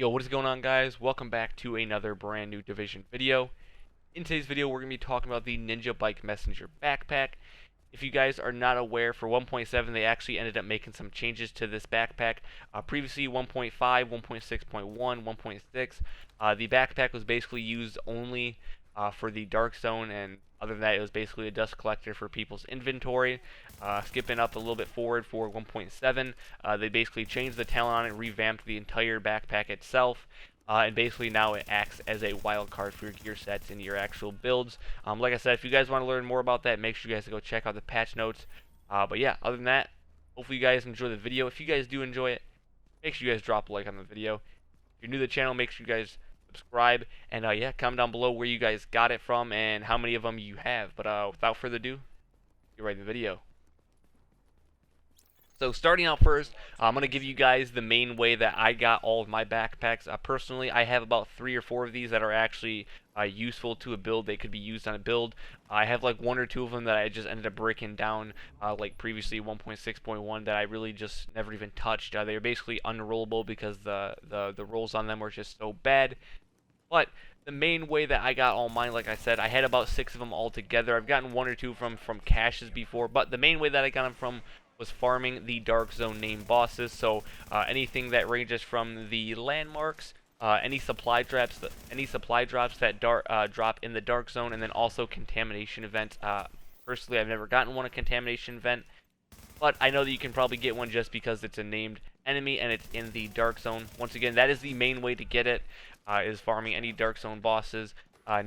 Yo, what is going on, guys? Welcome back to another brand new Division video. In today's video, we're going to be talking about the Ninjabike Messenger backpack. If you guys are not aware, for 1.7, they actually ended up making some changes to this backpack. Previously, 1.5, 1.6.1, 1.6, the backpack was basically used only for the Dark Zone, and other than that, it was basically a dust collector for people's inventory. Skipping up a little bit forward for 1.7, they basically changed the talent on it, revamped the entire backpack itself. And basically now it acts as a wild card for your gear sets and your actual builds. Like I said, if you guys want to learn more about that, make sure you guys go check out the patch notes. But yeah, other than that, hopefully you guys enjoy the video. If you guys do enjoy it, make sure you guys drop a like on the video. If you're new to the channel, make sure you guys subscribe. And yeah, comment down below where you guys got it from and how many of them you have. But without further ado, get right to the video. So starting out first, I'm going to give you guys the main way that I got all of my backpacks. Personally, I have about 3 or 4 of these that are actually useful to a build. They could be used on a build. I have like 1 or 2 of them that I just ended up breaking down, like previously 1.6.1 that I really just never even touched. They were basically unrollable because the rolls on them were just so bad. But the main way that I got all mine, like I said, I had about 6 of them all together. I've gotten 1 or 2 from caches before, but the main way that I got them from was farming the Dark Zone named bosses. So anything that ranges from the landmarks, any supply drops that drop in the Dark Zone, and then also contamination events. Personally, I've never gotten one a contamination event, but I know that you can probably get one just because it's a named enemy and it's in the Dark Zone. Once again, that is the main way to get it, is farming any Dark Zone bosses.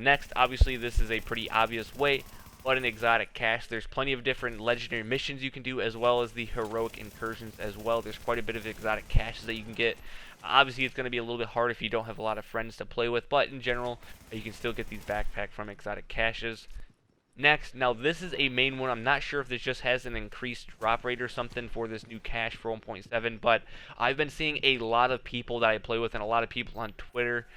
Next, obviously, this is a pretty obvious way, but an exotic cache. There's plenty of different legendary missions you can do, as well as the heroic incursions as well. There's quite a bit of exotic caches that you can get. Obviously, it's going to be a little bit hard if you don't have a lot of friends to play with, but in general, you can still get these backpacks from exotic caches. Next, now this is a main one. I'm not sure if this just has an increased drop rate or something for this new cache for 1.7, but I've been seeing a lot of people that I play with and a lot of people on Twitter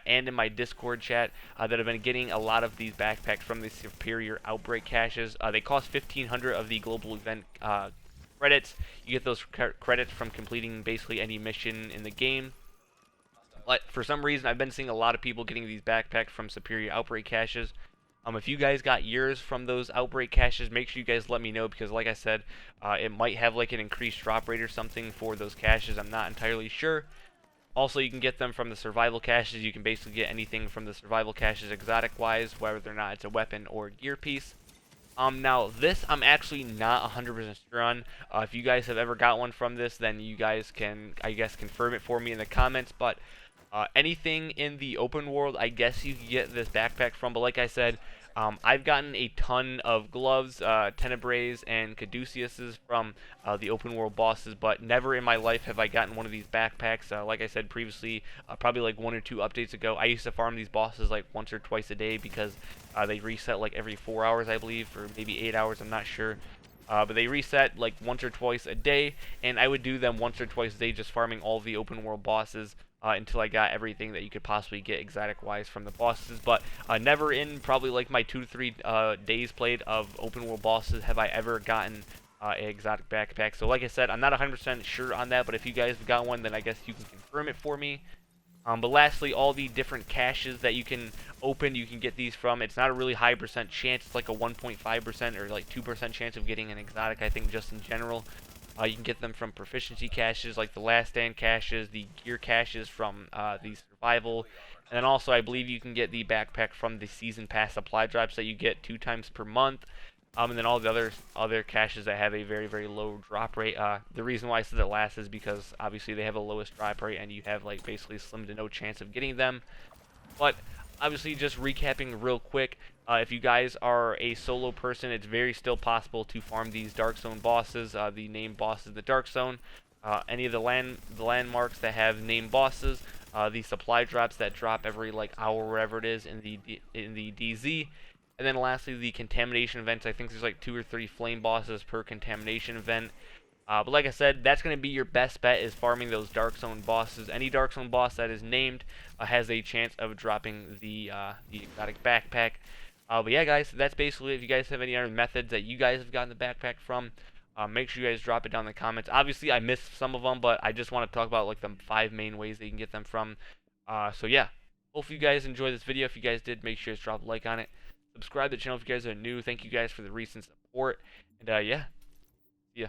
and in my Discord chat that have been getting a lot of these backpacks from the Superior Outbreak caches. They cost 1,500 of the global event credits. You get those credits from completing basically any mission in the game. But for some reason, I've been seeing a lot of people getting these backpacks from Superior Outbreak caches. If you guys got yours from those Outbreak caches, make sure you guys let me know, because like I said, it might have like an increased drop rate or something for those caches. I'm not entirely sure. Also, you can get them from the survival caches. You can basically get anything from the survival caches exotic wise, whether or not it's a weapon or gear piece. Now this I'm actually not 100% sure on. If you guys have ever got one from this, then you guys can, I guess, confirm it for me in the comments. But anything in the open world, I guess you can get this backpack from. But like I said, I've gotten a ton of gloves, Tenebrae's and Caduceus's from the open world bosses, but never in my life have I gotten one of these backpacks. Like I said previously, probably like 1 or 2 updates ago, I used to farm these bosses like once or twice a day because they reset like every 4 hours, I believe, or maybe 8 hours, I'm not sure. But they reset like once or twice a day, and I would do them once or twice a day, just farming all the open world bosses until I got everything that you could possibly get exotic wise from the bosses. But never in probably like my 2 to 3 days played of open world bosses have I ever gotten an exotic backpack. So like I said, I'm not 100% sure on that, but if you guys have got one, then I guess you can confirm it for me. But lastly, all the different caches that you can open, you can get these from. It's not a really high percent chance. It's like a 1.5% or like 2% chance of getting an exotic, I think, just in general. You can get them from proficiency caches, like the last stand caches, the gear caches from the survival. And then also, I believe you can get the backpack from the season pass supply drops that you get 2 times per month. And then all the other caches that have a very, very low drop rate. The reason why I said that last is because obviously they have the lowest drop rate, and you have like basically slim to no chance of getting them. But obviously, just recapping real quick, if you guys are a solo person, it's very still possible to farm these Dark Zone bosses, the named bosses, the Dark Zone, any of the landmarks that have named bosses, the supply drops that drop every like hour, wherever it is in the DZ. And then lastly, the contamination events. I think there's like 2 or 3 flame bosses per contamination event. But like I said, that's going to be your best bet, is farming those Dark Zone bosses. Any Dark Zone boss that is named has a chance of dropping the exotic backpack. But yeah, guys, that's basically it. If you guys have any other methods that you guys have gotten the backpack from, Make sure you guys drop it down in the comments. Obviously, I missed some of them, but I just want to talk about like the 5 main ways that you can get them from. So yeah, hope you guys enjoyed this video. If you guys did, make sure to drop a like on it. Subscribe to the channel if you guys are new. Thank you guys for the recent support. And yeah, see ya.